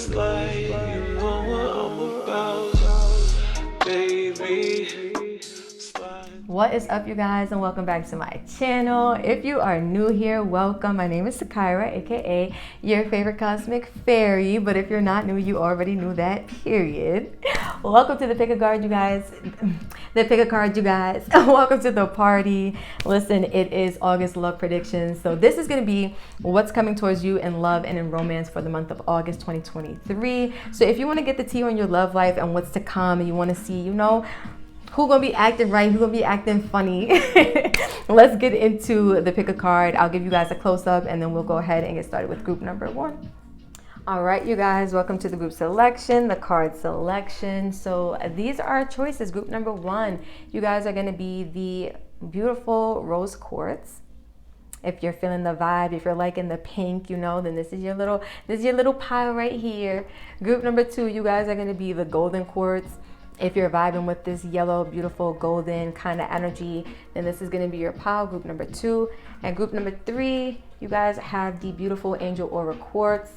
like you know what I'm about, baby. What is up, you guys, and welcome back to my channel. If you are new here, welcome. My name is Sakira, aka your favorite cosmic fairy, but if you're not new, you already knew that, period. Welcome to the pick a card, you guys. Welcome to the party. Listen, it is August love predictions, so this is going to be what's coming towards you in love and in romance for the month of August 2023. So if you want to get the tea on your love life and what's to come, and you want to see, who gonna be acting right, who gonna be acting funny, let's get into the pick a card. I'll give you guys a close-up and then we'll go ahead and get started with group number one. All right, you guys, welcome to the group selection, the card selection. So these are our choices. Group number one, you guys are gonna be the beautiful rose quartz. If you're feeling the vibe, if you're liking the pink, then this is your little pile right here. Group number two, you guys are gonna be the golden quartz. If you're vibing with this yellow, beautiful, golden kind of energy, then this is going to be your pile, group number two. And group number three, you guys have the beautiful angel aura quartz.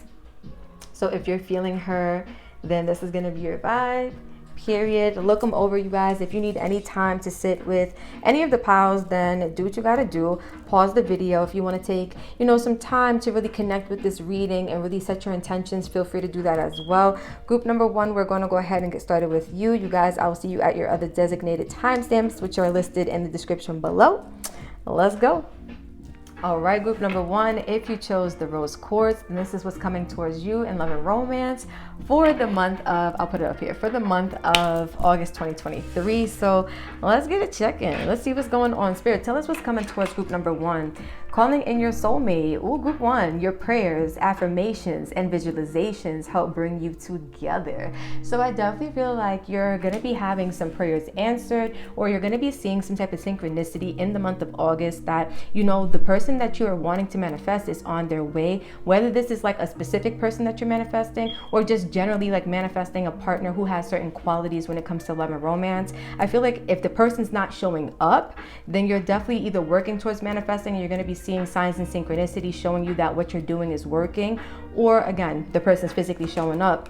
So if you're feeling her, then this is going to be your vibe, period. Look them over, you guys. If you need any time to sit with any of the piles, then do what you got to do. Pause the video. If you want to take, some time to really connect with this reading and really set your intentions, feel free to do that as well. Group number one, we're going to go ahead and get started with you. You guys, I will see you at your other designated timestamps, which are listed in the description below. Let's go. All right, group number one, if you chose the rose quartz, then this is what's coming towards you in love and romance for the month of, I'll put it up here, for the month of August 2023. So let's get a check-in. Let's see what's going on. Spirit, tell us what's coming towards group number one. Calling in your soulmate. Ooh, group one, your prayers, affirmations, and visualizations help bring you together. So I definitely feel like you're going to be having some prayers answered, or you're going to be seeing some type of synchronicity in the month of August that, the person that you are wanting to manifest is on their way. Whether this is like a specific person that you're manifesting, or just generally like manifesting a partner who has certain qualities when it comes to love and romance. I feel like if the person's not showing up, then you're definitely either working towards manifesting and you're going to be seeing signs and synchronicity showing you that what you're doing is working, or again, the person's physically showing up.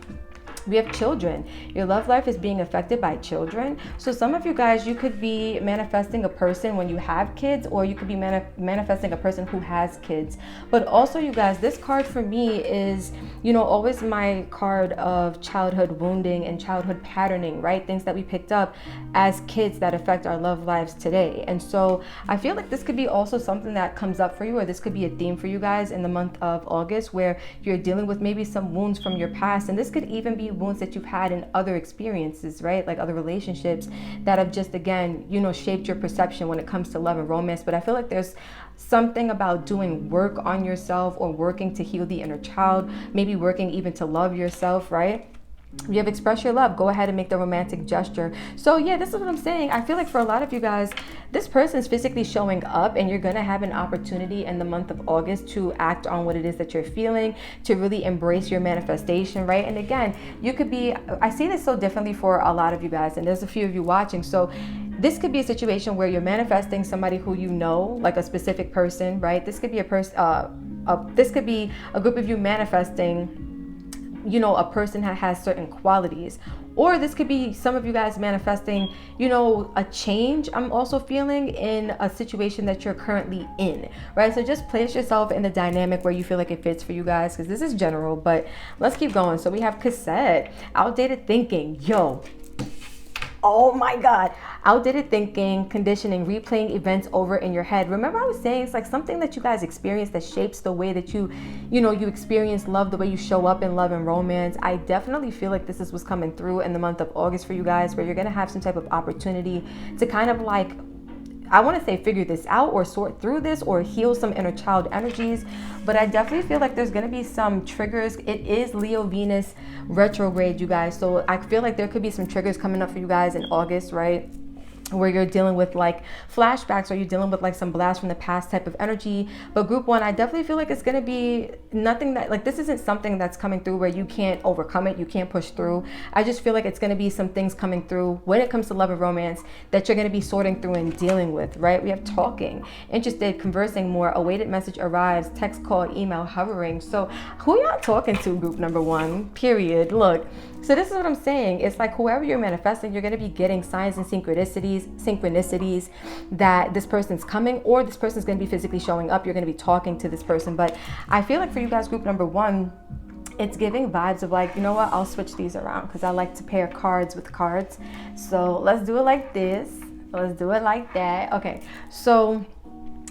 We have children. Your love life is being affected by children. So some of you guys, you could be manifesting a person when you have kids, or you could be manifesting a person who has kids. But also, you guys, this card for me is, always my card of childhood wounding and childhood patterning, right? Things that we picked up as kids that affect our love lives today. And so I feel like this could be also something that comes up for you, or this could be a theme for you guys in the month of August, where you're dealing with maybe some wounds from your past. And this could even be wounds that you've had in other experiences, right? Like other relationships that have just, again, shaped your perception when it comes to love and romance. But I feel like there's something about doing work on yourself, or working to heal the inner child, maybe working even to love yourself, right? You have expressed your love, go ahead and make the romantic gesture. So yeah, this is what I'm saying. I feel like for a lot of you guys, this person is physically showing up, and you're going to have an opportunity in the month of August to act on what it is that you're feeling, to really embrace your manifestation, right? And again, you could be, I see this so differently for a lot of you guys, and there's a few of you watching. So this could be a situation where you're manifesting somebody who like a specific person, right? This could be a person, this could be a group of you manifesting a person that has certain qualities. Or this could be some of you guys manifesting, a change I'm also feeling in a situation that you're currently in, right? So just place yourself in the dynamic where you feel like it fits for you guys, because this is general, but let's keep going. So we have cassette, outdated thinking. Oh my God. Outdated thinking, conditioning, replaying events over in your head. Remember I was saying it's like something that you guys experience that shapes the way that you experience love, the way you show up in love and romance. I definitely feel like this is what's coming through in the month of August for you guys, where you're going to have some type of opportunity to kind of like, I want to say figure this out, or sort through this, or heal some inner child energies. But I definitely feel like there's going to be some triggers. It is Leo Venus retrograde, you guys. So I feel like there could be some triggers coming up for you guys in August, right? where you're dealing with like flashbacks, or you're dealing with like some blast from the past type of energy. But group one, I definitely feel like it's going to be nothing that, like, this isn't something that's coming through where you can't overcome it, you can't push through. I just feel like it's going to be some things coming through when it comes to love and romance that you're going to be sorting through and dealing with, right? We have talking, interested, conversing more, awaited message arrives, text, call, email, hovering. So who y'all talking to, group number one, period? Look, so this is what I'm saying. It's like whoever you're manifesting, you're going to be getting signs and synchronicities that this person's coming, or this person's going to be physically showing up. You're going to be talking to this person. But I feel like for you guys, group number one, it's giving vibes of like, you know what, I'll switch these around because I like to pair cards with cards. So let's do it like this. Let's do it like that. Okay. So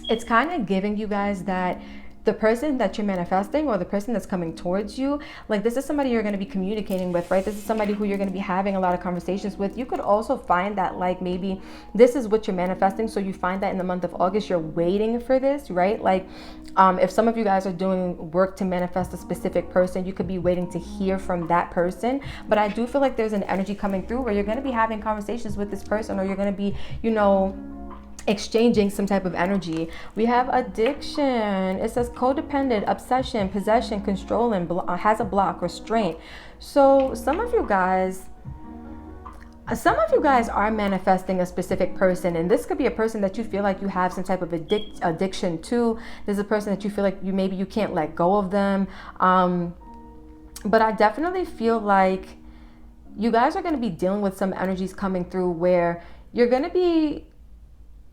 it's kind of giving you guys that the person that you're manifesting, or the person that's coming towards you, like, this is somebody you're going to be communicating with, right? This is somebody who you're going to be having a lot of conversations with. You could also find that like maybe this is what you're manifesting, so you find that in the month of August you're waiting for this, right? Like if some of you guys are doing work to manifest a specific person, you could be waiting to hear from that person. But I do feel like there's an energy coming through where you're going to be having conversations with this person, or you're going to be, you know, exchanging some type of energy. We have addiction. It says codependent, obsession, possession, controlling, has a block, restraint. So some of you guys are manifesting a specific person, and this could be a person that you feel like you have some type of addiction to. There's a person that you feel like you can't let go of them. But I definitely feel like you guys are going to be dealing with some energies coming through where you're going to be,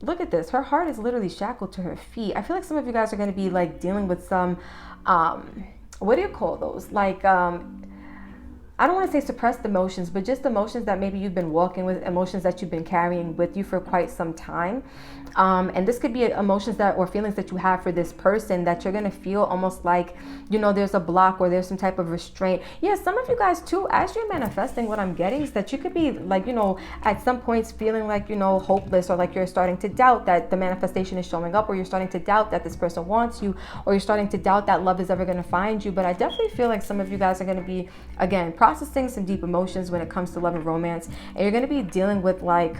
look at this, her heart is literally shackled to her feet. I feel like some of you guys are going to be like dealing with some, what do you call those? Like, I don't want to say suppressed emotions, but just emotions that maybe you've been walking with, emotions that you've been carrying with you for quite some time. And this could be emotions that, or feelings that you have for this person that you're going to feel almost like, you know, there's a block, or there's some type of restraint. Yeah, some of you guys too, as you're manifesting, what I'm getting is that you could be like, you know, at some points feeling like, you know, hopeless, or like you're starting to doubt that the manifestation is showing up, or you're starting to doubt that this person wants you, or you're starting to doubt that love is ever going to find you. But I definitely feel like some of you guys are going to be, again, processing some deep emotions when it comes to love and romance, and you're going to be dealing with like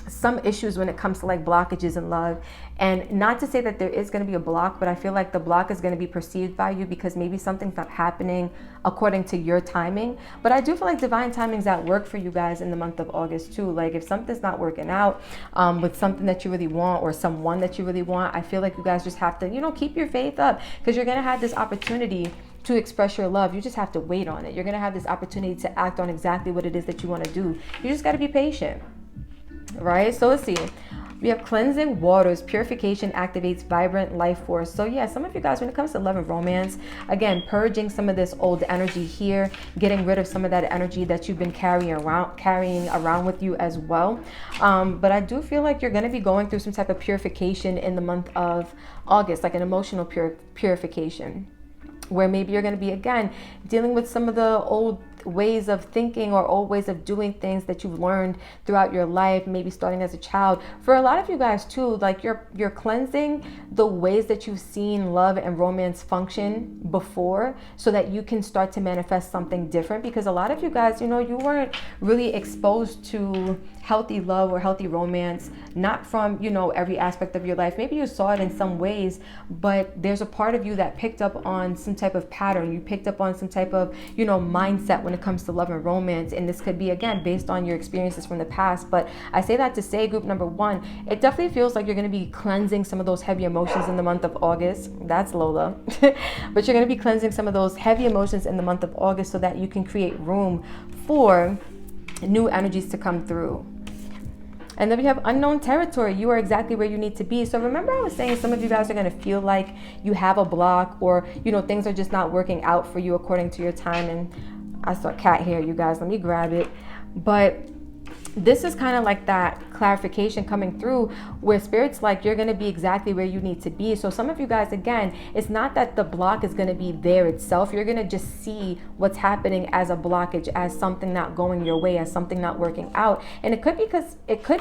some issues when it comes to like blockages in love. And not to say that there is going to be a block, but I feel like the block is going to be perceived by you because maybe something's not happening according to your timing. But I do feel like divine timing's at work for you guys in the month of August too. Like if something's not working out with something that you really want, or someone that you really want, I feel like you guys just have to, you know, keep your faith up, because you're going to have this opportunity to express your love. You just have to wait on it. You're going to have this opportunity to act on exactly what it is that you want to do. You just got to be patient, right? So let's see. We have cleansing waters, purification activates vibrant life force. So yeah, some of you guys, when it comes to love and romance, again, purging some of this old energy here, getting rid of some of that energy that you've been carrying around with you as well. But I do feel like you're going to be going through some type of purification in the month of August, like an emotional purification, where maybe you're going to be, again, dealing with some of the old ways of thinking or old ways of doing things that you've learned throughout your life, maybe starting as a child. For a lot of you guys too, like you're cleansing the ways that you've seen love and romance function before, so that you can start to manifest something different. Because a lot of you guys, you know, you weren't really exposed to healthy love or healthy romance, not from, you know, every aspect of your life. Maybe you saw it in some ways, but there's a part of you that picked up on some type of pattern. You picked up on some type of, you know, mindset when it comes to love and romance. And this could be, again, based on your experiences from the past. But I say that to say, group number one, it definitely feels like you're going to be cleansing some of those heavy emotions in the month of August. That's Lola. But you're going to be cleansing some of those heavy emotions in the month of August, so that you can create room for new energies to come through. And then we have unknown territory. You are exactly where you need to be. So remember, I was saying some of you guys are going to feel like you have a block, or, you know, things are just not working out for you according to your time. And I saw cat hair, you guys. Let me grab it. But this is kind of like that clarification coming through, where spirit's like, you're going to be exactly where you need to be. So some of you guys, again, it's not that the block is going to be there itself. You're going to just see what's happening as a blockage, as something not going your way, as something not working out. And it could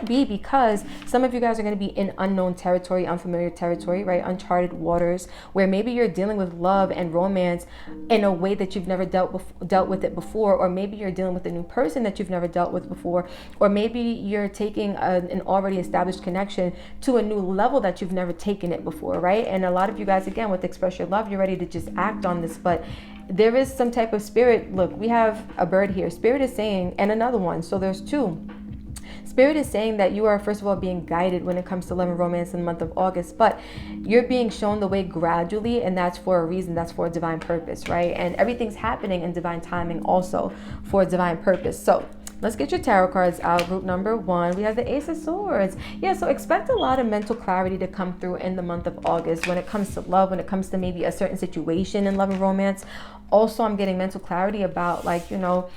be because some of you guys are going to be in unknown territory, unfamiliar territory, right? Uncharted waters, where maybe you're dealing with love and romance in a way that you've never dealt with it before, or maybe you're dealing with a new person that you've never dealt with before, or maybe you're taking an already established connection to a new level that you've never taken it before, right? And a lot of you guys, again, with Express Your Love, you're ready to just act on this, but there is some type of spirit. Look, we have a bird here. Spirit is saying, and another one, so there's two. Spirit is saying that you are, first of all, being guided when it comes to love and romance in the month of August, but you're being shown the way gradually, and that's for a reason. That's for a divine purpose, right? And everything's happening in divine timing also for a divine purpose. So let's get your tarot cards out. Group number one, we have the Ace of Swords. Yeah, so expect a lot of mental clarity to come through in the month of August when it comes to love, when it comes to maybe a certain situation in love and romance. Also, I'm getting mental clarity about, like, you know,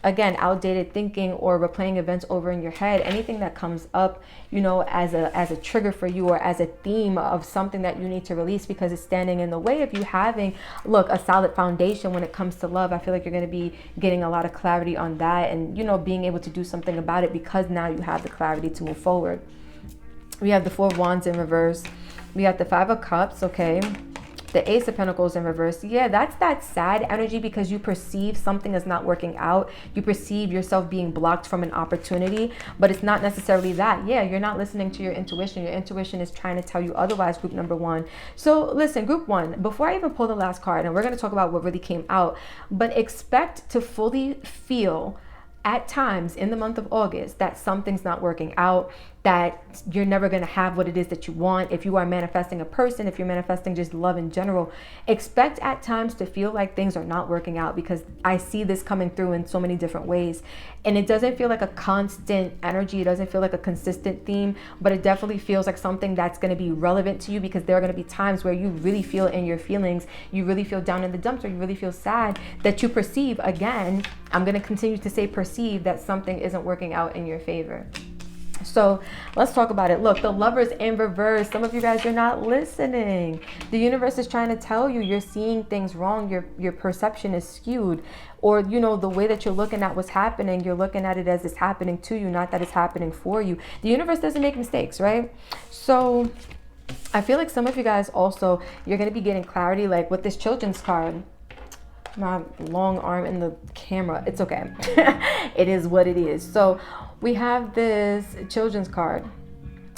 again, outdated thinking or replaying events over in your head. Anything that comes up, you know, as a trigger for you, or as a theme of something that you need to release because it's standing in the way of you having, look, a solid foundation when it comes to love. I feel like you're going to be getting a lot of clarity on that, and, you know, being able to do something about it because now you have the clarity to move forward. We have the Four of Wands in reverse. We have the Five of Cups, okay? The Ace of Pentacles in reverse. Yeah, that's that sad energy because you perceive something is not working out. You perceive yourself being blocked from an opportunity, but it's not necessarily that. Yeah, you're not listening to your intuition. Your intuition is trying to tell you otherwise, group number one. So listen, group one, before I even pull the last card, and we're going to talk about what really came out, but expect to fully feel at times in the month of August that something's not working out, that you're never going to have what it is that you want. If you are manifesting a person, if you're manifesting just love in general, expect at times to feel like things are not working out, because I see this coming through in so many different ways. And it doesn't feel like a constant energy. It doesn't feel like a consistent theme, but it definitely feels like something that's going to be relevant to you, because there are going to be times where you really feel in your feelings, you really feel down in the dumps, or you really feel sad, that you perceive, again, I'm going to continue to say perceive, that something isn't working out in your favor. So let's talk about it. Look, the Lovers in reverse. Some of you guys, you're not listening. The universe is trying to tell you you're seeing things wrong. Your perception is skewed, or, you know, the way that you're looking at what's happening, you're looking at it as it's happening to you, not that it's happening for you. The universe doesn't make mistakes, right? So I feel like some of you guys also, you're going to be getting clarity, like with this Children's card. My long arm in the camera, it's okay. It is what it is. So we have this Children's card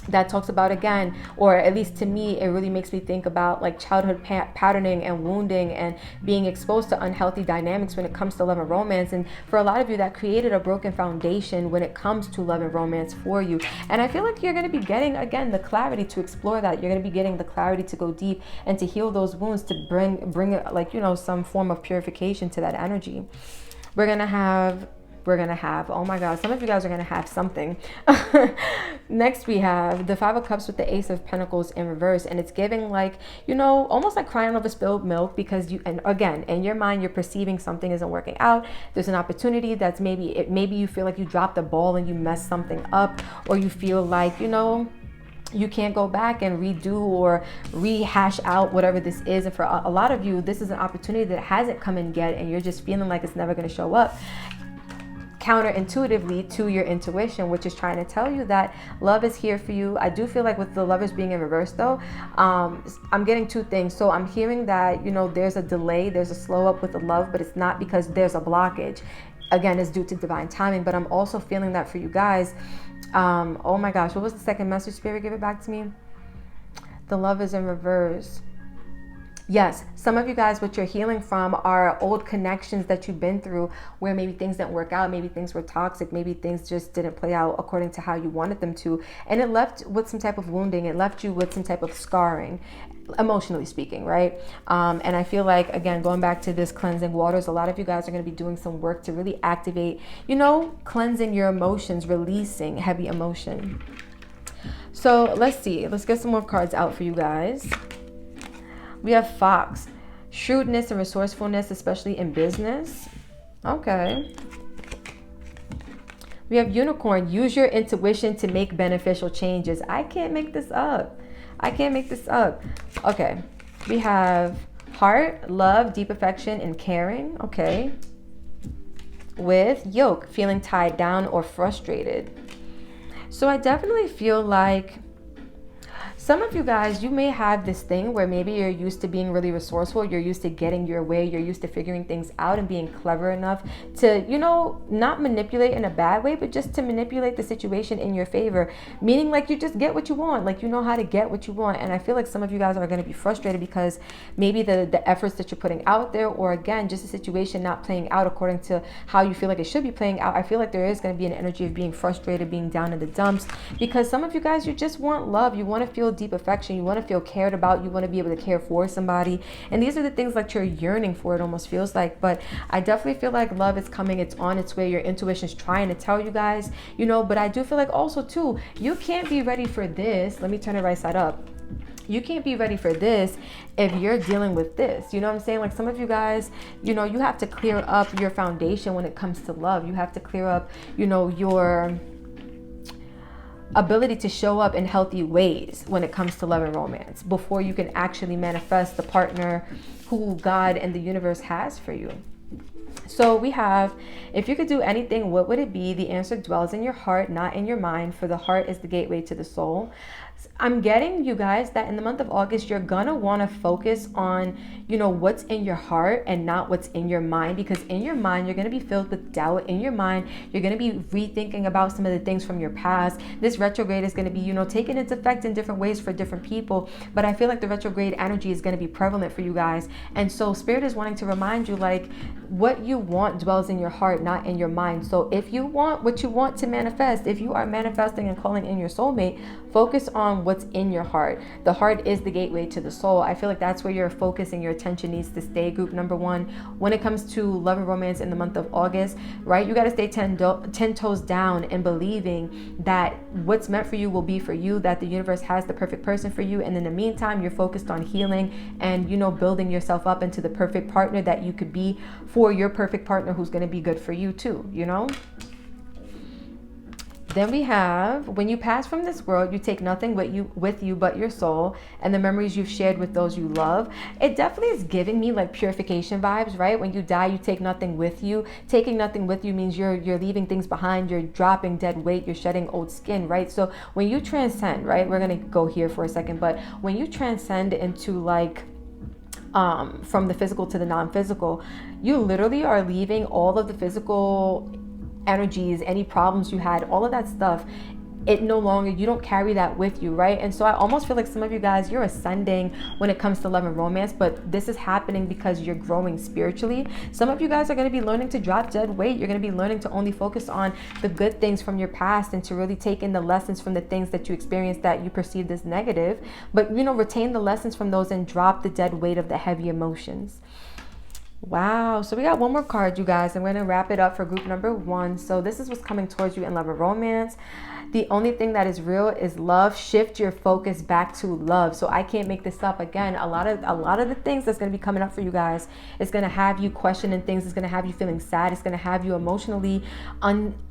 that talks about, again, or at least to me, it really makes me think about like childhood patterning and wounding and being exposed to unhealthy dynamics when it comes to love and romance. And for a lot of you, that created a broken foundation when it comes to love and romance for you. And I feel like you're going to be getting, again, the clarity to explore that. You're going to be getting the clarity to go deep and to heal those wounds, to bring like, you know, some form of purification to that energy. We're going to have, oh my God, some of you guys are going to have something. Next, we have the Five of Cups with the Ace of Pentacles in reverse. And it's giving, like, you know, almost like crying over spilled milk, because you, and again, in your mind, you're perceiving something isn't working out. There's an opportunity that's maybe you feel like you dropped the ball and you messed something up, or you feel like, you know, you can't go back and redo or rehash out whatever this is. And for a lot of you, this is an opportunity that hasn't come in yet, and you're just feeling like it's never going to show up, counterintuitively to your intuition, which is trying to tell you that love is here for you. I do feel like with the Lovers being in reverse, though, I'm getting two things. So I'm hearing that, you know, there's a delay, there's a slow up with the love, but it's not because there's a blockage. Again, it's due to divine timing. But I'm also feeling that for you guys, oh my gosh, what was the second message, Spirit? Give it back to me. The Love is in reverse. Yes, some of you guys, what you're healing from are old connections that you've been through, where maybe things didn't work out, maybe things were toxic, maybe things just didn't play out according to how you wanted them to. And it left with some type of wounding. It left you with some type of scarring, emotionally speaking, right? And I feel like, again, going back to this cleansing waters, a lot of you guys are going to be doing some work to really activate, you know, cleansing your emotions, releasing heavy emotion. So let's see. Let's get some more cards out for you guys. We have Fox, shrewdness and resourcefulness, especially in business. Okay. We have Unicorn, use your intuition to make beneficial changes. I can't make this up. I can't make this up. Okay. We have Heart, love, deep affection, and caring. Okay. With Yoke, feeling tied down or frustrated. So I definitely feel like Some of you guys, you may have this thing where maybe you're used to being really resourceful, you're used to getting your way, you're used to figuring things out and being clever enough to, not manipulate in a bad way, but just to manipulate the situation in your favor. Meaning like you just get what you want, like you know how to get what you want. And I feel like some of you guys are going to be frustrated because maybe the efforts that you're putting out there, or again, just a situation not playing out according to how you feel like it should be playing out. I feel like there is going to be an energy of being frustrated, being down in the dumps, because some of you guys, you just want love. You want to feel deep affection. You want to feel cared about. You want to be able to care for somebody. And these are the things that you're yearning for, it almost feels like. But I definitely feel like love is coming. It's on its way. Your intuition is trying to tell you guys, but I do feel like also too, you can't be ready for this. Let me turn it right side up. You can't be ready for this if you're dealing with this. You know what I'm saying? Like some of you guys, you have to clear up your foundation when it comes to love. You have to clear up, your ability to show up in healthy ways when it comes to love and romance before you can actually manifest the partner who God and the universe has for you. So we have, if you could do anything, what would it be? The answer dwells in your heart, not in your mind, for the heart is the gateway to the soul. I'm getting, you guys, that in the month of August, you're gonna want to focus on, what's in your heart and not what's in your mind, because in your mind, you're gonna be filled with doubt. In your mind, you're gonna be rethinking about some of the things from your past. This retrograde is gonna be, taking its effect in different ways for different people, but I feel like the retrograde energy is gonna be prevalent for you guys. And so Spirit is wanting to remind you, like, what you want dwells in your heart, not in your mind. So if you want what you want to manifest, if you are manifesting and calling in your soulmate, focus on what's in your heart. The heart is the gateway to the soul. I feel like that's where your focus and your attention needs to stay, group number one. When it comes to love and romance in the month of August, right? You got to stay 10 toes down and believing that what's meant for you will be for you, that the universe has the perfect person for you. And in the meantime, you're focused on healing and, building yourself up into the perfect partner that you could be for your perfect partner who's going to be good for you too, Then we have, when you pass from this world, you take nothing with you but your soul and the memories you've shared with those you love. It definitely is giving me like purification vibes, right? When you die, you take nothing with you. Taking nothing with you means you're leaving things behind. You're dropping dead weight. You're shedding old skin, right? So when you transcend, right? We're going to go here for a second, but when you transcend into like, from the physical to the non-physical, you literally are leaving all of the physical energies, any problems you had, all of that stuff. It no longer, you don't carry that with you, right? And so I almost feel like some of you guys, you're ascending when it comes to love and romance, but this is happening because you're growing spiritually. Some of you guys are going to be learning to drop dead weight. You're going to be learning to only focus on the good things from your past and to really take in the lessons from the things that you experienced that you perceived as negative, but retain the lessons from those and drop the dead weight of the heavy emotions. Wow. So we got one more card, you guys. I'm going to wrap it up for group number one. So this is what's coming towards you in love and romance. The only thing that is real is love. Shift your focus back to love. So I can't make this up. Again, a lot of the things that's going to be coming up for you guys is going to have you questioning things. It's going to have you feeling sad. It's going to have you emotionally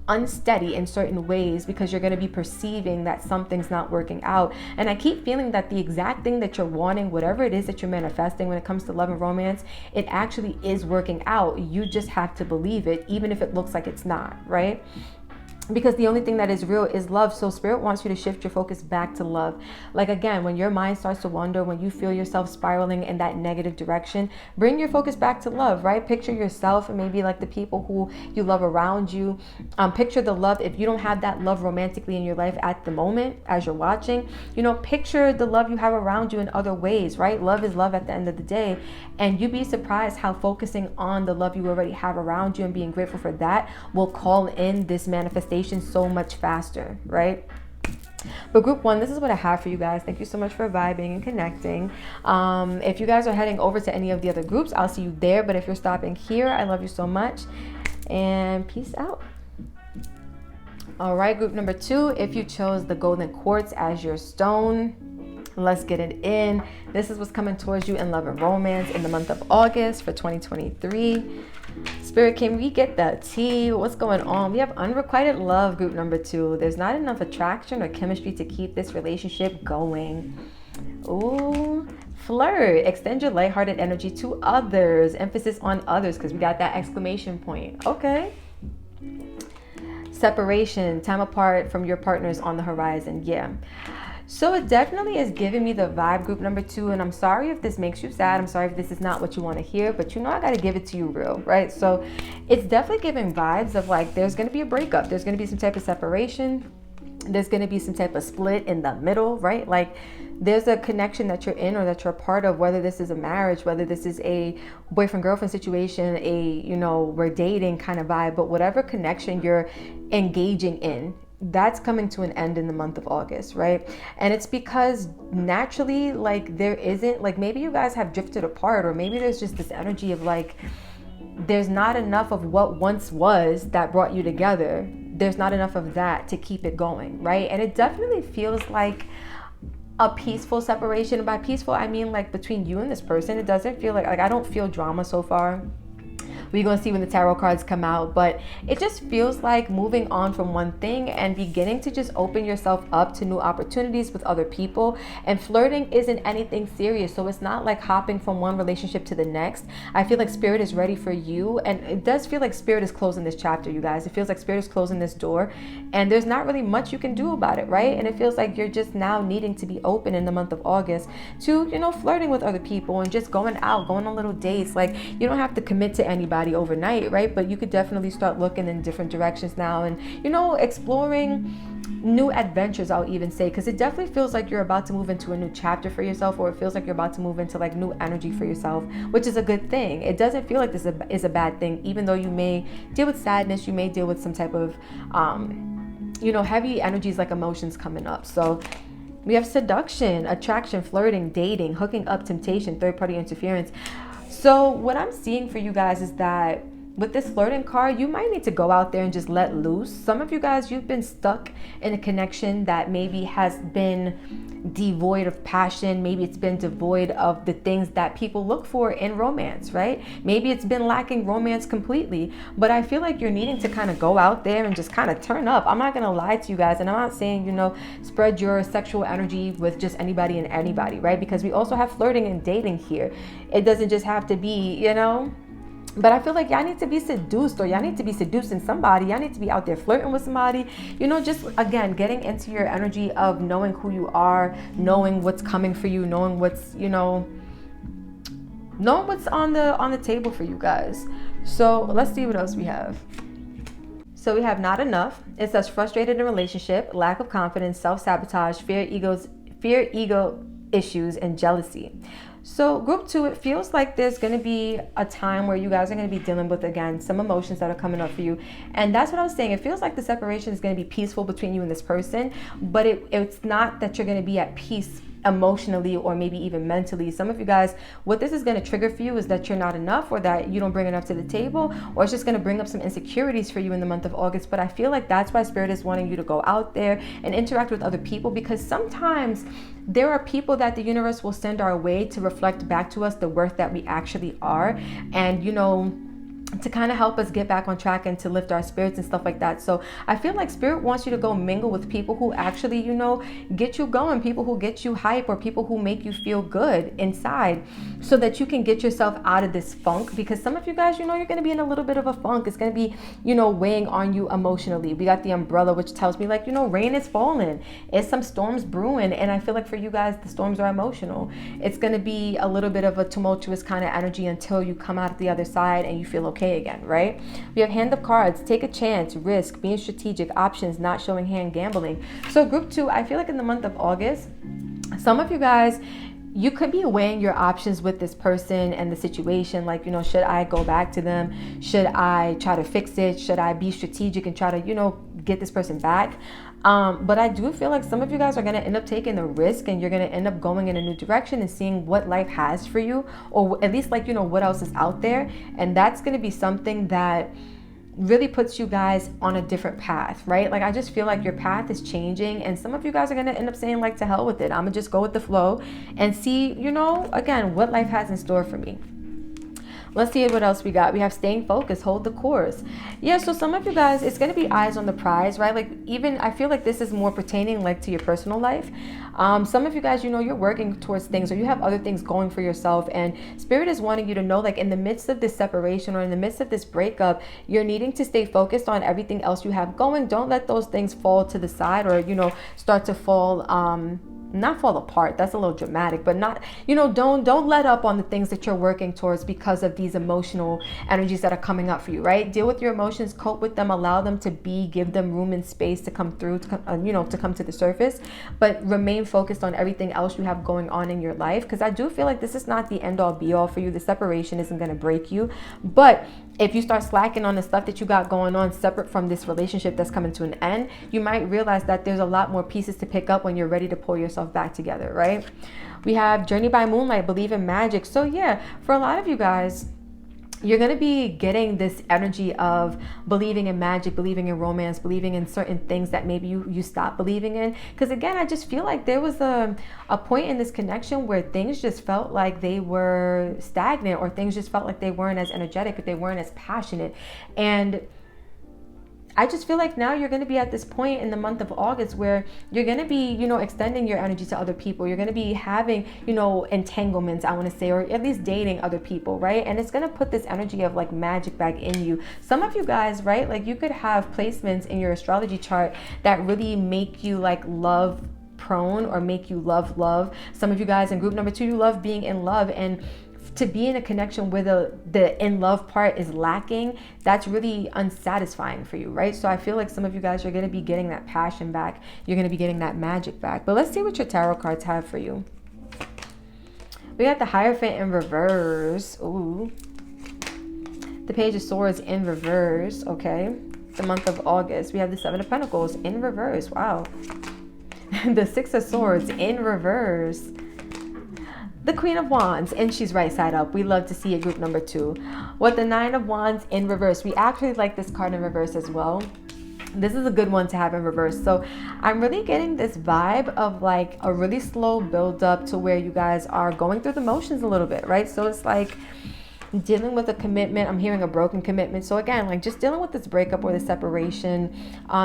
unsteady in certain ways because you're going to be perceiving that something's not working out. And I keep feeling that the exact thing that you're wanting, whatever it is that you're manifesting when it comes to love and romance, it actually is working out. You just have to believe it, even if it looks like it's not, right? Because the only thing that is real is love. So Spirit wants you to shift your focus back to love. Like again, when your mind starts to wander, when you feel yourself spiraling in that negative direction, bring your focus back to love, right? Picture yourself and maybe like the people who you love around you. Picture the love. If you don't have that love romantically in your life at the moment as you're watching, picture the love you have around you in other ways, right? Love is love at the end of the day. And you'd be surprised how focusing on the love you already have around you and being grateful for that will call in this manifestation so much faster, right? But group one, this is what I have for you guys. Thank you so much for vibing and connecting. If you guys are heading over to any of the other groups, I'll see you there. But if you're stopping here, I love you so much and peace out. All right, group number two, if you chose the golden quartz as your stone, let's get it in. This is what's coming towards you in love and romance in the month of August for 2023. Spirit, can we get that tea? What's going on? We have unrequited love, group number two. There's not enough attraction or chemistry to keep this relationship going. Ooh, flirt. Extend your lighthearted energy to others. Emphasis on others because we got that exclamation point. Okay. Separation. Time apart from your partners on the horizon. Yeah. So it definitely is giving me the vibe, group number 2. And I'm sorry if this makes you sad. I'm sorry if this is not what you want to hear, but I got to give it to you real, right? So it's definitely giving vibes of like, there's going to be a breakup. There's going to be some type of separation. There's going to be some type of split in the middle, right? Like there's a connection that you're in or that you're a part of, whether this is a marriage, whether this is a boyfriend-girlfriend situation, we're dating kind of vibe, but whatever connection you're engaging in, that's coming to an end in the month of August, right? And it's because naturally, like there isn't, like maybe you guys have drifted apart, or maybe there's just this energy of like, there's not enough of what once was that brought you together. There's not enough of that to keep it going, right? And it definitely feels like a peaceful separation. And by peaceful, I mean like between you and this person. It doesn't feel like I don't feel drama so far. We're going to see when the tarot cards come out, but it just feels like moving on from one thing and beginning to just open yourself up to new opportunities with other people. And flirting isn't anything serious, so it's not like hopping from one relationship to the next. I feel like Spirit is ready for you, and it does feel like Spirit is closing this chapter, you guys. It feels like Spirit is closing this door, and there's not really much you can do about it, right? And it feels like you're just now needing to be open in the month of August to, flirting with other people and just going out, going on little dates. Like you don't have to commit to anybody overnight, right? But you could definitely start looking in different directions now and exploring new adventures, I'll even say, because it definitely feels like you're about to move into a new chapter for yourself, or it feels like you're about to move into like new energy for yourself, which is a good thing. It doesn't feel like this is a bad thing, even though you may deal with sadness, you may deal with some type of heavy energies like emotions coming up. So we have seduction, attraction, flirting, dating, hooking up, temptation, third-party interference. So what I'm seeing for you guys is that with this flirting card, you might need to go out there and just let loose. Some of you guys, you've been stuck in a connection that maybe has been devoid of passion. Maybe it's been devoid of the things that people look for in romance, right? Maybe it's been lacking romance completely. But I feel like you're needing to kind of go out there and just kind of turn up. I'm not going to lie to you guys. And I'm not saying, spread your sexual energy with just anybody and anybody, right? Because we also have flirting and dating here. It doesn't just have to be, But I feel like y'all need to be seduced, or y'all need to be seducing somebody. Y'all need to be out there flirting with somebody. Just, again, getting into your energy of knowing who you are, knowing what's coming for you, knowing what's, knowing what's on the table for you guys. So let's see what else we have. So we have not enough. It says frustrated in relationship, lack of confidence, self-sabotage, fear, ego issues, and jealousy. So group 2, it feels like there's going to be a time where you guys are going to be dealing with, again, some emotions that are coming up for you. And that's what I was saying. It feels like the separation is going to be peaceful between you and this person, but it's not that you're going to be at peace emotionally or maybe even mentally. Some of you guys, what this is going to trigger for you is that you're not enough, or that you don't bring enough to the table, or it's just going to bring up some insecurities for you in the month of August. But I feel like that's why Spirit is wanting you to go out there and interact with other people, because sometimes there are people that the universe will send our way to reflect back to us the worth that we actually are, and to kind of help us get back on track and to lift our spirits and stuff like that. So I feel like Spirit wants you to go mingle with people who actually, get you going, people who get you hype, or people who make you feel good inside, so that you can get yourself out of this funk. Because some of you guys, you're going to be in a little bit of a funk. It's going to be, weighing on you emotionally. We got the umbrella, which tells me like, rain is falling. It's some storms brewing. And I feel like for you guys, the storms are emotional. It's going to be a little bit of a tumultuous kind of energy until you come out the other side and you feel okay again, right? We have Hand of Cards, take a chance, risk, being strategic, options, not showing hand, gambling. So group 2, I feel like in the month of August, some of you guys, you could be weighing your options with this person and the situation. Like, should I go back to them? Should I try to fix it? Should I be strategic and try to, get this person back? But I do feel like some of you guys are going to end up taking the risk, and you're going to end up going in a new direction and seeing what life has for you, or at least like, what else is out there. And that's going to be something that really puts you guys on a different path, right? Like, I just feel like your path is changing, and some of you guys are going to end up saying like, to hell with it. I'm going to just go with the flow and see, again, what life has in store for me. Let's see what else we got. We have staying focused, hold the course. Yeah, so some of you guys, it's going to be eyes on the prize, right? Like, even I feel like this is more pertaining like to your personal life. Some of you guys, you're working towards things, or you have other things going for yourself, and Spirit is wanting you to know, like, in the midst of this separation or in the midst of this breakup, you're needing to stay focused on everything else you have going. Don't let those things fall to the side, or start to fall not fall apart. That's a little dramatic, but not, don't let up on the things that you're working towards because of these emotional energies that are coming up for you, right? Deal with your emotions, cope with them, allow them to be, give them room and space to come through, to come to the surface, but remain focused on everything else you have going on in your life. Because I do feel like this is not the end all be all for you. The separation isn't going to break you, but if you start slacking on the stuff that you got going on separate from this relationship that's coming to an end, you might realize that there's a lot more pieces to pick up when you're ready to pull yourself back together, right? We have Journey by Moonlight, Believe in Magic. So yeah, for a lot of you guys, you're going to be getting this energy of believing in magic, believing in romance, believing in certain things that maybe you stop believing in. Because again, I just feel like there was a point in this connection where things just felt like they were stagnant, or things just felt like they weren't as energetic, or they weren't as passionate. And I just feel like now you're going to be at this point in the month of August where you're going to be, extending your energy to other people. You're going to be having, entanglements, I want to say, or at least dating other people, right? And it's going to put this energy of like magic back in you. Some of you guys, right? Like you could have placements in your astrology chart that really make you like love prone, or make you love. Some of you guys in group number 2, you love being in love, and to be in a connection where the in love part is lacking, that's really unsatisfying for you, right? So I feel like some of you guys are going to be getting that passion back. You're going to be getting that magic back. But let's see what your tarot cards have for you. We got the Hierophant in reverse. Ooh. The Page of Swords in reverse. Okay. The month of August. We have the Seven of Pentacles in reverse. Wow. The Six of Swords in reverse. The Queen of Wands, and she's right side up. We love to see it, group number 2. With the Nine of Wands in reverse. We actually like this card in reverse as well. This is a good one to have in reverse. So I'm really getting this vibe of like a really slow build up to where you guys are going through the motions a little bit, right? So it's like dealing with a commitment. I'm hearing a broken commitment. So again, like just dealing with this breakup or the separation.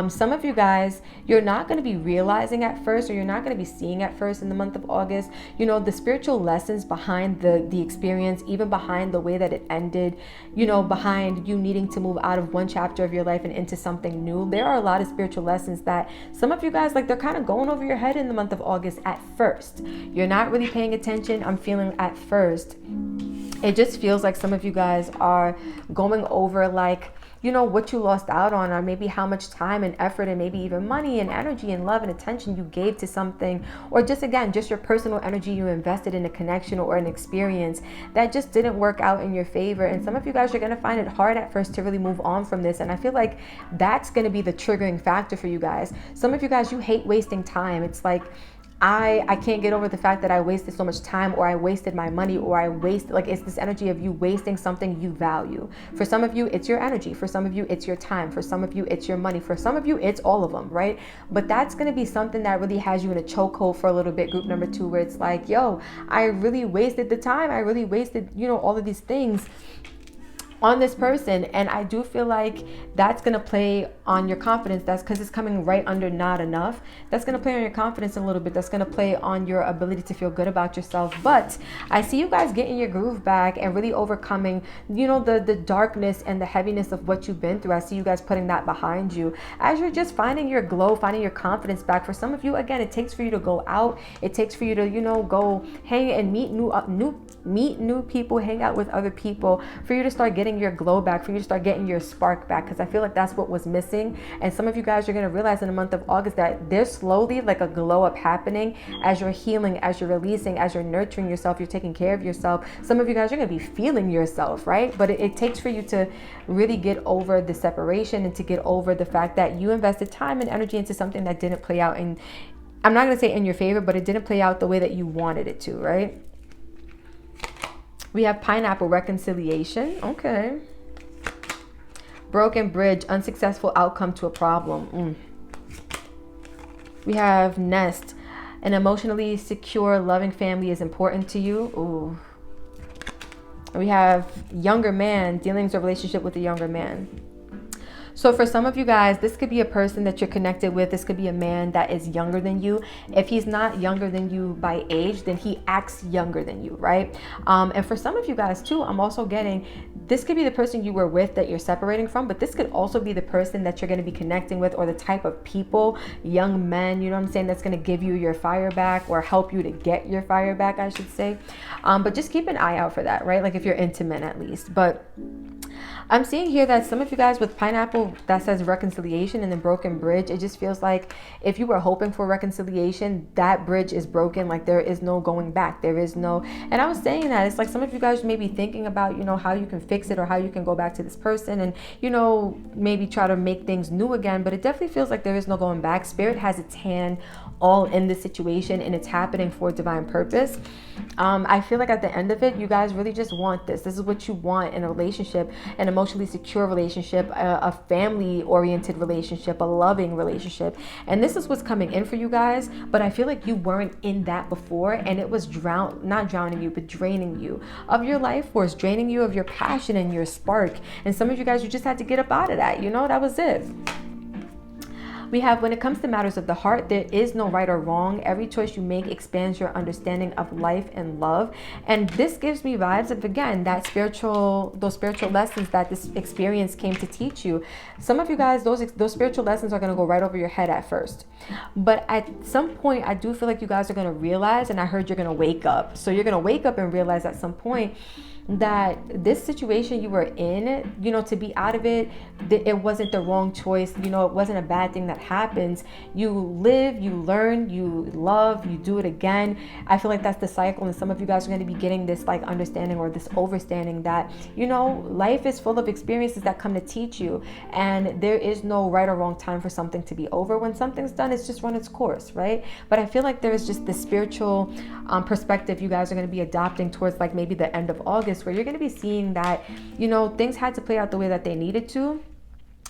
Some of you guys, you're not going to be realizing at first, or you're not going to be seeing at first in the month of August, the spiritual lessons behind the experience, even behind the way that it ended, behind you needing to move out of one chapter of your life and into something new. There are a lot of spiritual lessons that some of you guys, like they're kind of going over your head in the month of August at first. You're not really paying attention. I'm feeling at first. It just feels like some of you guys are going over like, what you lost out on, or maybe how much time and effort and maybe even money and energy and love and attention you gave to something, or just your personal energy you invested in a connection or an experience that just didn't work out in your favor. And some of you guys are going to find it hard at first to really move on from this. And I feel like that's going to be the triggering factor for you guys. Some of you guys, you hate wasting time. It's like, I can't get over the fact that I wasted so much time, or I wasted my money, or it's this energy of you wasting something you value. For some of you, it's your energy. For some of you, it's your time. For some of you, it's your money. For some of you, it's all of them, right? But that's going to be something that really has you in a chokehold for a little bit, group number 2, where it's like, yo, I really wasted the time. I really wasted, all of these things on this person. And I do feel like that's going to play on your confidence. That's because it's coming right under not enough. That's going to play on your confidence a little bit. That's going to play on your ability to feel good about yourself. But I see you guys getting your groove back and really overcoming, the darkness and the heaviness of what you've been through. I see you guys putting that behind you as you're just finding your glow, finding your confidence back. For some of you, again, it takes for you to go out. It takes for you to, go hang and meet new people, hang out with other people, for you to start getting your glow back, for you to start getting your spark back, because I feel like that's what was missing. And some of you guys are going to realize in the month of August that there's slowly like a glow up happening as you're healing, as you're releasing, as you're nurturing yourself, you're taking care of yourself. Some of you guys are going to be feeling yourself, right? But it takes for you to really get over the separation and to get over the fact that you invested time and energy into something that didn't play out. And I'm not going to say in your favor, but it didn't play out the way that you wanted it to, right? We have Pineapple, Reconciliation. Okay. Broken Bridge, unsuccessful outcome to a problem. We have Nest, an emotionally secure, loving family is important to you. Ooh. We have Younger Man, dealings or relationship with a younger man. So for some of you guys, this could be a person that you're connected with. This could be a man that is younger than you. If he's not younger than you by age, then he acts younger than you, right? And for some of you guys too, I'm also getting, this could be the person you were with that you're separating from, but this could also be the person that you're going to be connecting with, or the type of people, young men, you know what I'm saying, that's going to give you your fire back, or help you to get your fire back, I should say. But just keep an eye out for that, right? Like if you're into men at least. But I'm seeing here that some of you guys with pineapple that says reconciliation and the broken bridge, it just feels like if you were hoping for reconciliation, that bridge is broken. Like there is no going back. There is no, and I was saying that it's like some of you guys may be thinking about, you know, how you can fix it or how you can go back to this person and, you know, maybe try to make things new again. But it definitely feels like there is no going back. Spirit has its hand all in this situation, and it's happening for divine purpose. I feel like at the end of it, you guys really just want this. This is what you want in a relationship, an emotionally secure relationship, a family oriented relationship, a loving relationship. And this is what's coming in for you guys. But I feel like you weren't in that before, and it was not drowning you, but draining you of your life force, draining you of your passion and your spark. And some of you guys, you just had to get up out of that. You know, that was it. We have, when it comes to matters of the heart, there is no right or wrong. Every choice you make expands your understanding of life and love. And this gives me vibes of, again, those spiritual lessons that this experience came to teach you. Some of you guys, those spiritual lessons are going to go right over your head at first. But at some point, I do feel like you guys are going to realize, and I heard you're going to wake up. So you're going to wake up and realize at some point that this situation you were in, you know, to be out of it, it wasn't the wrong choice. You know, it wasn't a bad thing that happens. You live, you learn, you love, you do it again. I feel like that's the cycle. And some of you guys are going to be getting this like understanding or this overstanding that, you know, life is full of experiences that come to teach you. And there is no right or wrong time for something to be over. When something's done, it's just run its course, right? But I feel like there is just this spiritual perspective you guys are going to be adopting towards like maybe the end of August, where you're going to be seeing that, you know, things had to play out the way that they needed to,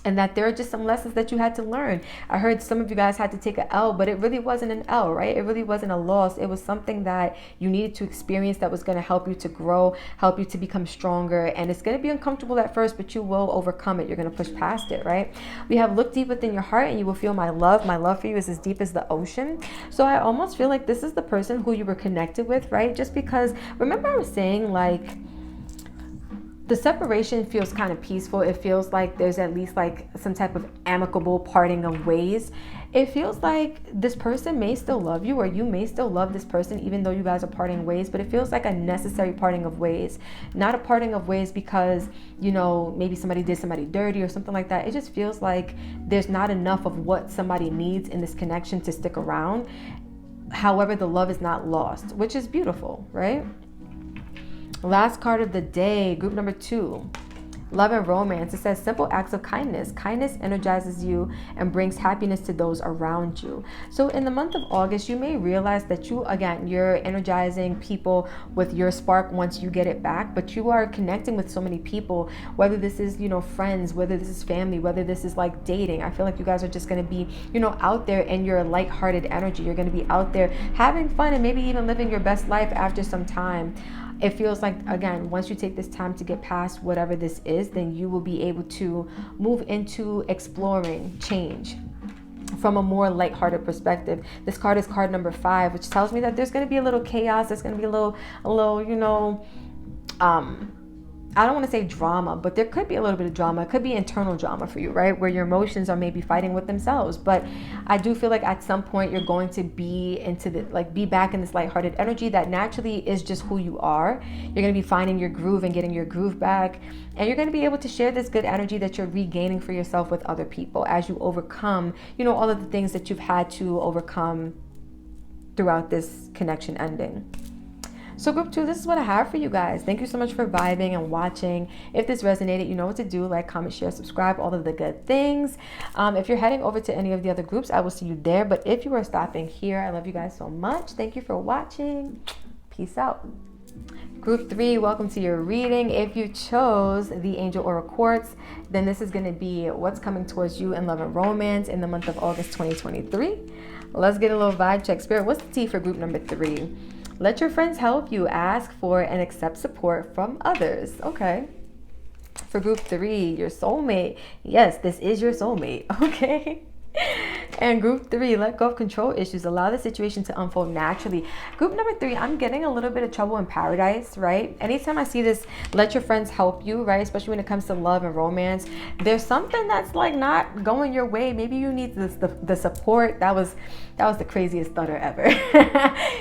and that there are just some lessons that you had to learn. I heard some of you guys had to take an L, but it really wasn't an L, right? It really wasn't a loss. It was something that you needed to experience that was going to help you to grow, help you to become stronger. And it's going to be uncomfortable at first, but you will overcome it. You're going to push past it, right? We have look deep within your heart and you will feel my love. My love for you is as deep as the ocean. So I almost feel like this is the person who you were connected with, right? Just because, remember I was saying like, the separation feels kind of peaceful. It feels like there's at least like some type of amicable parting of ways. It feels like this person may still love you, or you may still love this person even though you guys are parting ways, but it feels like a necessary parting of ways. Not a parting of ways because, you know, maybe somebody did somebody dirty or something like that. It just feels like there's not enough of what somebody needs in this connection to stick around. However, the love is not lost, which is beautiful, right? Last card of the day, group number 2, love and romance. It says simple acts of kindness. Kindness energizes you and brings happiness to those around you. So in the month of August, you may realize that you're energizing people with your spark once you get it back, but you are connecting with so many people, whether this is, you know, friends, whether this is family, whether this is like dating. I feel like you guys are just going to be, you know, out there in your lighthearted energy. You're going to be out there having fun and maybe even living your best life after some time. It feels like, again, once you take this time to get past whatever this is, then you will be able to move into exploring change from a more lighthearted perspective. This card is card number 5, which tells me that there's going to be a little chaos. There's going to be a little, you know, I don't want to say drama, but there could be a little bit of drama. It could be internal drama for you, right? Where your emotions are maybe fighting with themselves. But I do feel like at some point you're going to be be back in this lighthearted energy that naturally is just who you are. You're going to be finding your groove and getting your groove back. And you're going to be able to share this good energy that you're regaining for yourself with other people as you overcome, you know, all of the things that you've had to overcome throughout this connection ending. So group 2, this is what I have for you guys. Thank you so much for vibing and watching. If this resonated, you know what to do. Like, comment, share, subscribe, all of the good things. If you're heading over to any of the other groups, I will see you there. But if you are stopping here, I love you guys so much. Thank you for watching. Peace out. Group 3, welcome to your reading. If you chose the Angel Aura Quartz, then this is going to be what's coming towards you in love and romance in the month of August 2023. Let's get a little vibe check. Spirit, what's the tea for group number 3? Let your friends help you. Ask for and accept support from others. Okay. For for group 3, your soulmate. Yes, this is your soulmate, okay? And group 3, let go of control issues. Allow the situation to unfold naturally. Group number 3, I'm getting a little bit of trouble in paradise, right? Anytime I see this, let your friends help you, right? Especially when it comes to love and romance. There's something that's like not going your way. Maybe you need the support. That was the craziest stutter ever.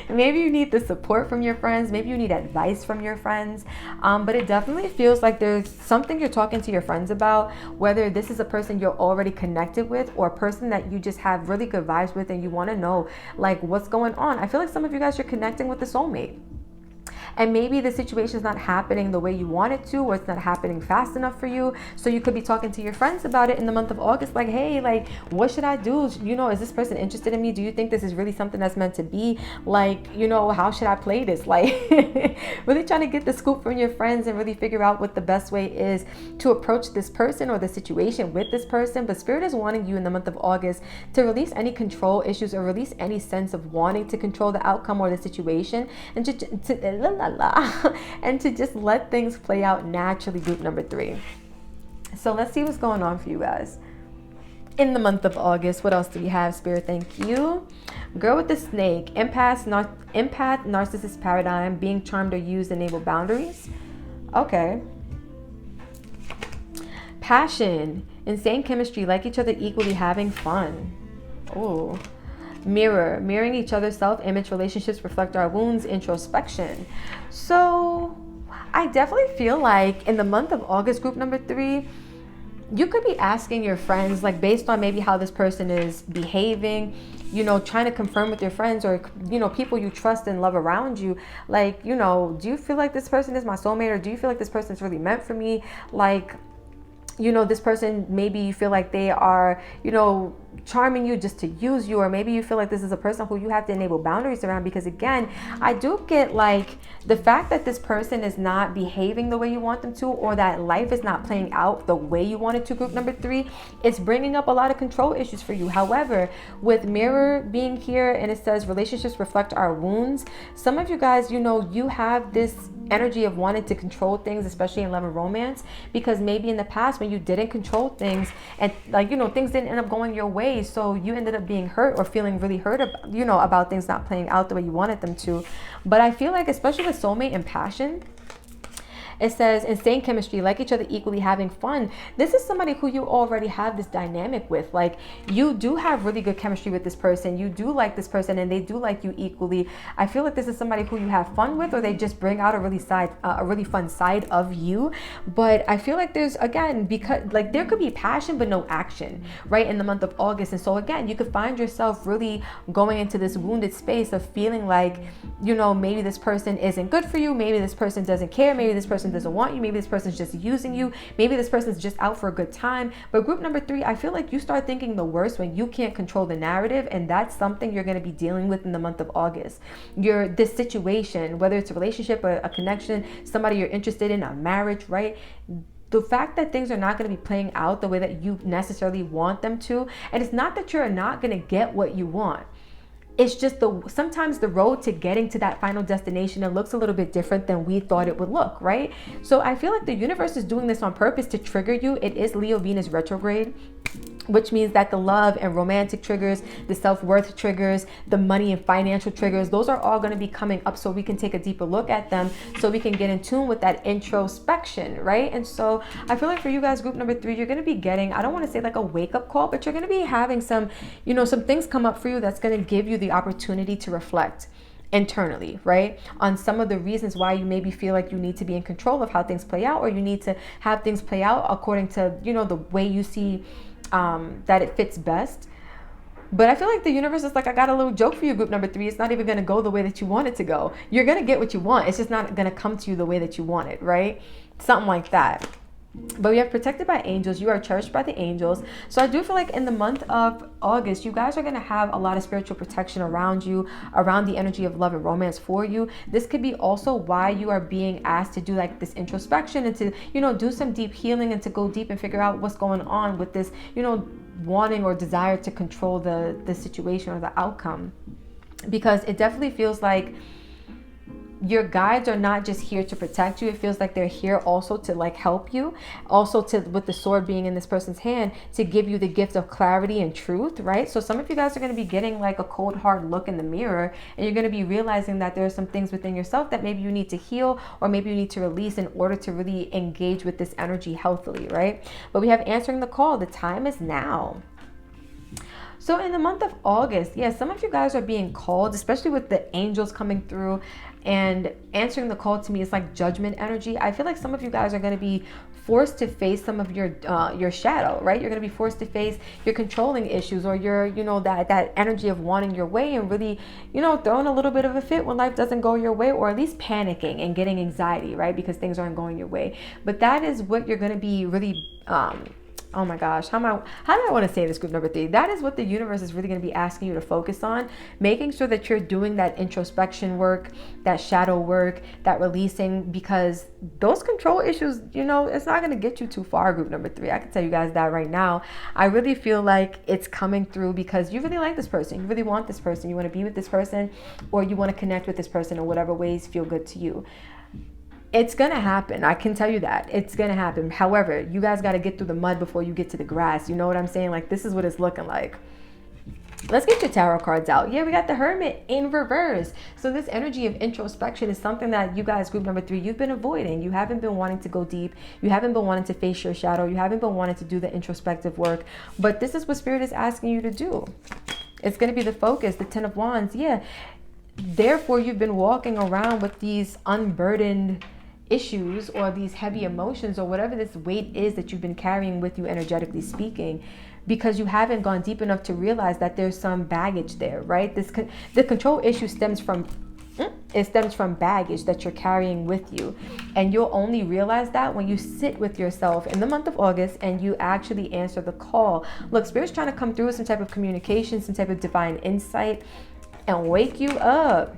Maybe you need the support from your friends. Maybe you need advice from your friends. But it definitely feels like there's something you're talking to your friends about, whether this is a person you're already connected with or a person that you just have really good vibes with and you want to know like what's going on. I feel like some of you guys are connecting with the soulmate. And maybe the situation is not happening the way you want it to, or it's not happening fast enough for you. So you could be talking to your friends about it in the month of August, like, hey, like, what should I do? You know, is this person interested in me? Do you think this is really something that's meant to be? Like, you know, how should I play this? Like, really trying to get the scoop from your friends and really figure out what the best way is to approach this person or the situation with this person. But Spirit is wanting you in the month of August to release any control issues or release any sense of wanting to control the outcome or the situation, and and to just let things play out naturally, group number 3. So let's see what's going on for you guys in the month of August. What else do we have, Spirit? Thank you. Girl with the snake, empath, narcissist paradigm, being charmed or used, enable boundaries. Okay. Passion, insane chemistry, like each other equally, having fun. Oh. Mirroring each other's self-image, relationships reflect our wounds, introspection. So I definitely feel like in the month of August, group number 3, you could be asking your friends, like based on maybe how this person is behaving, you know, trying to confirm with your friends or, you know, people you trust and love around you, like, you know, do you feel like this person is my soulmate, or do you feel like this person is really meant for me? Like, you know, this person, maybe you feel like they are, you know, charming you just to use you, or maybe you feel like this is a person who you have to enable boundaries around. Because again, I do get like the fact that this person is not behaving the way you want them to, or that life is not playing out the way you want it to, group number 3, it's bringing up a lot of control issues for you. However, with mirror being here and it says relationships reflect our wounds, some of you guys, you know, you have this energy of wanting to control things, especially in love and romance, because maybe in the past when you didn't control things and, like, you know, things didn't end up going your way, so you ended up being hurt or feeling really hurt about, you know, about things not playing out the way you wanted them to. But I feel like, especially with soulmate and passion, it says insane chemistry, like each other equally, having fun. This is somebody who you already have this dynamic with. Like, you do have really good chemistry with this person. You do like this person and they do like you equally. I feel like this is somebody who you have fun with, or they just bring out a really fun side of you. But I feel like there's, again, because like there could be passion but no action, right, in the month of August. And so again, you could find yourself really going into this wounded space of feeling like, you know, maybe this person isn't good for you. Maybe this person doesn't care. Maybe this person doesn't want you. Maybe this person's just using you. Maybe this person's just out for a good time. But group number 3, I feel like you start thinking the worst when you can't control the narrative, and that's something you're going to be dealing with in the month of August. This situation, whether it's a relationship, a connection, somebody you're interested in, a marriage, right? The fact that things are not going to be playing out the way that you necessarily want them to, and it's not that you're not going to get what you want. It's just sometimes the road to getting to that final destination, it looks a little bit different than we thought it would look, right? So I feel like the universe is doing this on purpose to trigger you. It is Leo Venus retrograde, which means that the love and romantic triggers, the self-worth triggers, the money and financial triggers, those are all going to be coming up, so we can take a deeper look at them, so we can get in tune with that introspection, right? And so I feel like for you guys, group number 3, you're going to be getting, I don't want to say like a wake-up call, but you're going to be having some, you know, some things come up for you that's going to give you the opportunity to reflect internally, right, on some of the reasons why you maybe feel like you need to be in control of how things play out, or you need to have things play out according to, you know, the way you see that it fits best. But I feel like the universe is like, I got a little joke for you, group number 3. It's not even going to go the way that you want it to go. You're going to get what you want. It's just not going to come to you the way that you want it, right? Something like that. But we are protected by angels. You are cherished by the angels. So I do feel like in the month of August, you guys are going to have a lot of spiritual protection around you, around the energy of love and romance for you. This could be also why you are being asked to do like this introspection and to, you know, do some deep healing and to go deep and figure out what's going on with this, you know, wanting or desire to control the situation or the outcome. Because it definitely feels like your guides are not just here to protect you. It feels like they're here also to like help you, also to, with the sword being in this person's hand, to give you the gift of clarity and truth, right? So some of you guys are going to be getting like a cold hard look in the mirror, and you're going to be realizing that there are some things within yourself that maybe you need to heal, or maybe you need to release in order to really engage with this energy healthily, right? But we have answering the call. The time is now. So in the month of August, yeah, some of you guys are being called, especially with the angels coming through and answering the call. To me, it's like judgment energy. I feel like some of you guys are going to be forced to face some of your shadow, right? You're going to be forced to face your controlling issues, or your, you know, that energy of wanting your way, and really, you know, throwing a little bit of a fit when life doesn't go your way, or at least panicking and getting anxiety, right? Because things aren't going your way. But that is what you're going to be really, oh my gosh, how do I want to say this, group number 3? That is what the universe is really going to be asking you to focus on, making sure that you're doing that introspection work, that shadow work, that releasing, because those control issues, you know, it's not going to get you too far, group number 3. I can tell you guys that right now. I really feel like it's coming through because you really like this person. You really want this person. You want to be with this person, or you want to connect with this person in whatever ways feel good to you. It's going to happen. I can tell you that. It's going to happen. However, you guys got to get through the mud before you get to the grass. You know what I'm saying? Like, this is what it's looking like. Let's get your tarot cards out. Yeah, we got the Hermit in reverse. So this energy of introspection is something that you guys, group number 3, you've been avoiding. You haven't been wanting to go deep. You haven't been wanting to face your shadow. You haven't been wanting to do the introspective work. But this is what Spirit is asking you to do. It's going to be the focus, the 10 of Wands. Yeah. Therefore, you've been walking around with these unburdened issues, or these heavy emotions, or whatever this weight is that you've been carrying with you, energetically speaking, because you haven't gone deep enough to realize that there's some baggage there, right? The control issue stems from baggage that you're carrying with you, and you'll only realize that when you sit with yourself in the month of August and you actually answer the call. Look, Spirit's trying to come through with some type of communication, some type of divine insight, and wake you up.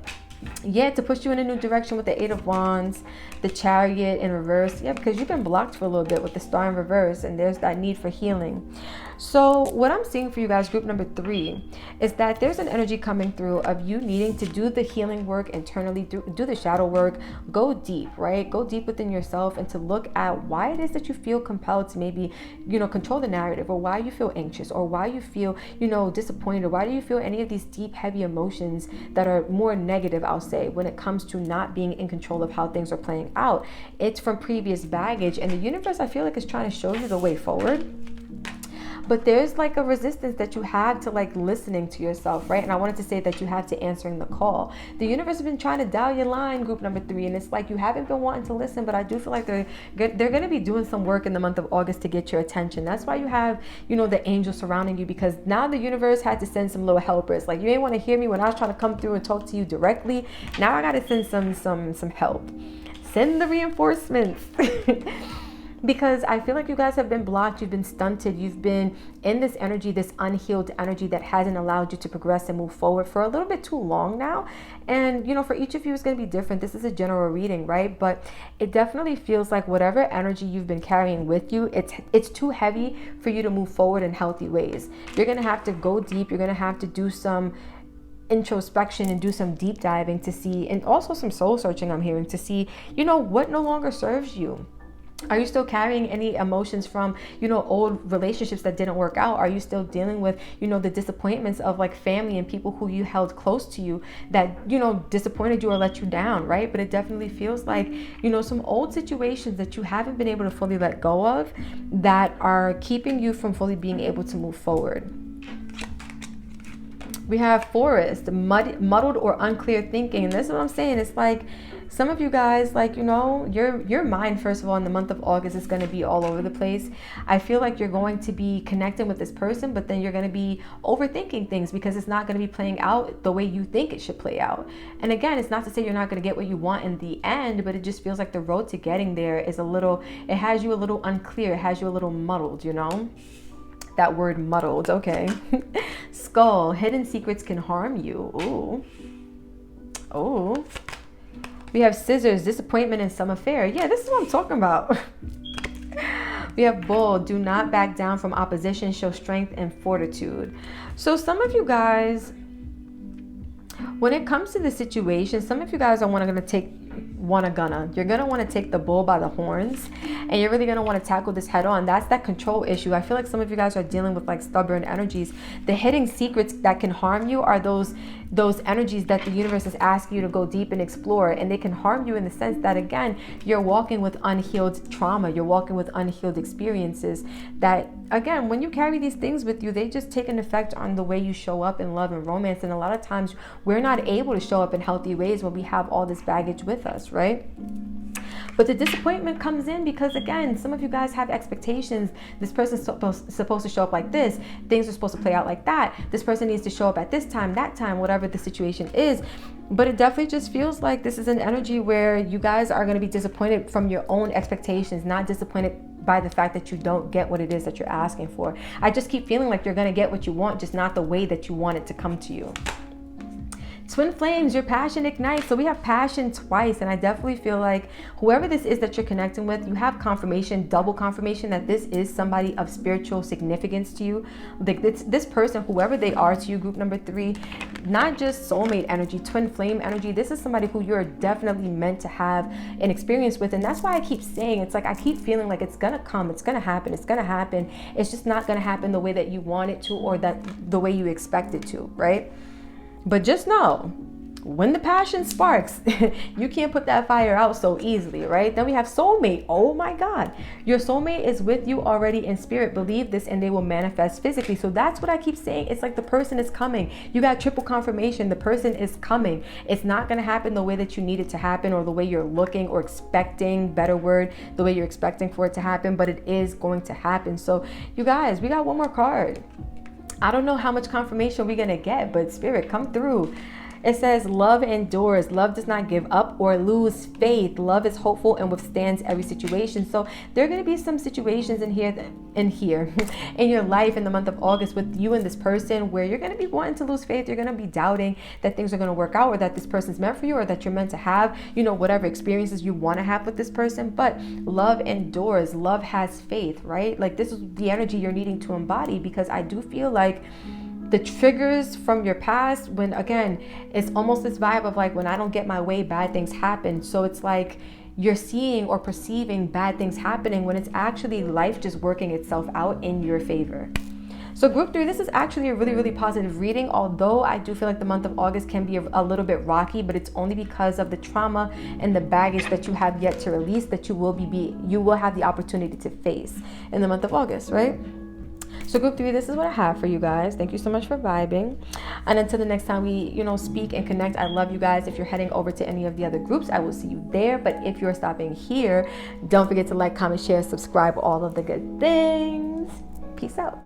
Yeah, to push you in a new direction with the 8 of Wands, the Chariot in reverse. Yeah, because you've been blocked for a little bit with the Star in reverse, and there's that need for healing. So what I'm seeing for you guys, group number 3, is that there's an energy coming through of you needing to do the healing work internally, do the shadow work, go deep, right? Go deep within yourself, and to look at why it is that you feel compelled to maybe, you know, control the narrative, or why you feel anxious, or why you feel, you know, disappointed, or why do you feel any of these deep, heavy emotions that are more negative, I'll say, when it comes to not being in control of how things are playing out. It's from previous baggage, and the universe, I feel like, is trying to show you the way forward. But there's like a resistance that you have to like listening to yourself, right? And I wanted to say that you have to answering the call. The universe has been trying to dial your line, group number 3, and it's like you haven't been wanting to listen, but I do feel like they're going to be doing some work in the month of August to get your attention. That's why you have, you know, the angels surrounding you, because now the universe had to send some little helpers. Like, you ain't want to hear me when I was trying to come through and talk to you directly. Now I got to send some help. Send the reinforcements. Because I feel like you guys have been blocked, you've been stunted, you've been in this energy, this unhealed energy that hasn't allowed you to progress and move forward for a little bit too long now. And, you know, for each of you, it's going to be different. This is a general reading, right? But it definitely feels like whatever energy you've been carrying with you, it's too heavy for you to move forward in healthy ways. You're going to have to go deep. You're going to have to do some introspection and do some deep diving to see, and also some soul searching, I'm hearing, to see, you know, what no longer serves you. Are you still carrying any emotions from, you know, old relationships that didn't work out? Are you still dealing with, you know, the disappointments of like family and people who you held close to you that, you know, disappointed you or let you down, right? But it definitely feels like, you know, some old situations that you haven't been able to fully let go of that are keeping you from fully being able to move forward. We have Forest, muddled or unclear thinking. And this is what I'm saying. It's like, some of you guys, like, you know, your mind, first of all, in the month of August is going to be all over the place. I feel like you're going to be connecting with this person, but then you're going to be overthinking things because it's not going to be playing out the way you think it should play out. And again, it's not to say you're not going to get what you want in the end, but it just feels like the road to getting there is it has you a little unclear. It has you a little muddled, you know? That word muddled, okay. Skull, hidden secrets can harm you. Ooh. Oh. We have Scissors, disappointment in some affair. Yeah, this is what I'm talking about. We have Bull, do not back down from opposition, show strength and fortitude. So some of you guys, When it comes to the situation, some of you guys are you're gonna want to take the bull by the horns, and you're really gonna want to tackle this head on. That's that control issue. I feel like some of you guys are dealing with like stubborn energies. The hidden secrets that can harm you are those energies that the universe is asking you to go deep and explore, and they can harm you in the sense that, again, you're walking with unhealed trauma, you're walking with unhealed experiences that, again, when you carry these things with you, they just take an effect on the way you show up in love and romance. And a lot of times we're not able to show up in healthy ways when we have all this baggage with us, right? But the disappointment comes in because, again, some of you guys have expectations. This person's supposed to show up like this. Things are supposed to play out like that. This person needs to show up at this time, that time, whatever the situation is. But it definitely just feels like this is an energy where you guys are going to be disappointed from your own expectations, not disappointed by the fact that you don't get what it is that you're asking for. I just keep feeling like you're going to get what you want, just not the way that you want it to come to you. Twin flames, your passion ignites. So we have passion twice, and I definitely feel like whoever this is that you're connecting with, you have confirmation, double confirmation that this is somebody of spiritual significance to you. Like this person, whoever they are to you, group number 3, not just soulmate energy, twin flame energy. This is somebody who you're definitely meant to have an experience with. And that's why I keep saying, it's like I keep feeling like it's gonna come, it's gonna happen, it's gonna happen. It's just not gonna happen the way that you want it to, or that the way you expect it to, right? But just know, when the passion sparks, you can't put that fire out so easily, right? Then we have soulmate. Oh my God. Your soulmate is with you already in spirit. Believe this and they will manifest physically. So that's what I keep saying. It's like the person is coming. You got triple confirmation. The person is coming. It's not going to happen the way that you need it to happen, or the way you're looking or expecting, better word, the way you're expecting for it to happen, but it is going to happen. So you guys, we got one more card. I don't know how much confirmation we're going to get, but Spirit, come through. It says love endures. Love does not give up or lose faith. Love is hopeful and withstands every situation. So there are going to be some situations in here in your life in the month of August with you and this person where you're going to be wanting to lose faith. You're going to be doubting that things are going to work out, or that this person's meant for you, or that you're meant to have, whatever experiences you want to have with this person. But love endures. Love has faith, right? Like, this is the energy you're needing to embody, because I do feel like the triggers from your past, when, again, it's almost this vibe of like, when I don't get my way, bad things happen. So it's like you're seeing or perceiving bad things happening when it's actually life just working itself out in your favor. So group 3, this is actually a really, really positive reading, although I do feel like the month of August can be a little bit rocky, but it's only because of the trauma and the baggage that you have yet to release that you will have the opportunity to face in the month of August, right? So group 3, this is what I have for you guys. Thank you so much for vibing. And until the next time we, speak and connect, I love you guys. If you're heading over to any of the other groups, I will see you there. But if you're stopping here, don't forget to like, comment, share, subscribe, all of the good things. Peace out.